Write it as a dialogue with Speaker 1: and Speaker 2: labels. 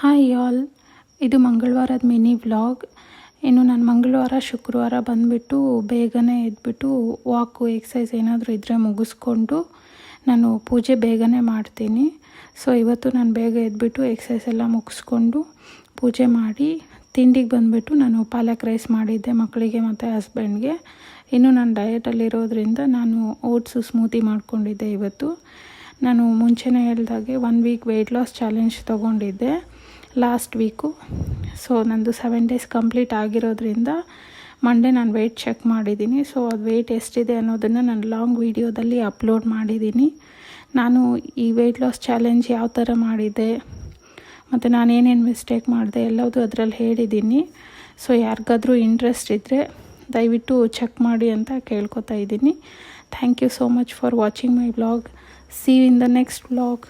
Speaker 1: Hi all, ಇದು ಮಂಗಳವಾರದ mini vlog. ಇನ್ನು ನಾನು ಮಂಗಳವಾರ ಶುಕ್ರವಾರ ಬಂದುಬಿಟ್ಟು ಬೇಗನೆ ಎದ್ಬಿಟ್ಟು ವಾಕು ಎಕ್ಸಸೈಸ್ ಏನಾದರೂ ಇದ್ದರೆ ಮುಗಿಸ್ಕೊಂಡು ನಾನು ಪೂಜೆ ಬೇಗನೆ ಮಾಡ್ತೀನಿ. ಸೊ ಇವತ್ತು ನಾನು ಬೇಗ ಎದ್ಬಿಟ್ಟು ಎಕ್ಸಸೈಸ್ ಎಲ್ಲ ಮುಗಿಸ್ಕೊಂಡು ಪೂಜೆ ಮಾಡಿ ತಿಂಡಿಗೆ ಬಂದುಬಿಟ್ಟು ನಾನು ಪಾಲಕ್ ರೈಸ್ ಮಾಡಿದ್ದೆ ಮಕ್ಕಳಿಗೆ ಮತ್ತು ಹಸ್ಬೆಂಡ್ಗೆ. ಇನ್ನು ನಾನು ಡಯಟಲ್ಲಿರೋದ್ರಿಂದ ನಾನು ಓಟ್ಸು ಸ್ಮೂತಿ ಮಾಡ್ಕೊಂಡಿದ್ದೆ ಇವತ್ತು. ನಾನು ಮುಂಚೆನೇ ಹೇಳಿದಾಗೆ 1 ವೀಕ್ ವೆಯ್ಟ್ ಲಾಸ್ ಚಾಲೆಂಜ್ ತೊಗೊಂಡಿದ್ದೆ ಲಾಸ್ಟ್ ವೀಕು. ಸೊ ನಂದು 7 ಡೇಸ್ ಕಂಪ್ಲೀಟ್ ಆಗಿರೋದ್ರಿಂದ ಮಂಡೇ ನಾನು ವೆಯ್ಟ್ ಚೆಕ್ ಮಾಡಿದ್ದೀನಿ. ಸೊ ಅದು ವೆಯ್ಟ್ ಎಷ್ಟಿದೆ ಅನ್ನೋದನ್ನು ನಾನು ಲಾಂಗ್ ವೀಡಿಯೋದಲ್ಲಿ ಅಪ್ಲೋಡ್ ಮಾಡಿದ್ದೀನಿ. ನಾನು ಈ ವೆಯ್ಟ್ ಲಾಸ್ ಚಾಲೆಂಜ್ ಯಾವ ಥರ ಮಾಡಿದ್ದೆ ಮತ್ತು ನಾನೇನೇನು ಮಿಸ್ಟೇಕ್ ಮಾಡಿದೆ ಎಲ್ಲದೂ ಅದರಲ್ಲಿ ಹೇಳಿದ್ದೀನಿ. ಸೊ ಯಾರಿಗಾದರೂ ಇಂಟ್ರೆಸ್ಟ್ ಇದ್ದರೆ ದಯವಿಟ್ಟು ಚೆಕ್ ಮಾಡಿ ಅಂತ ಕೇಳ್ಕೊತಾ ಇದ್ದೀನಿ. Thank you so much for watching my vlog. See you in the next vlog.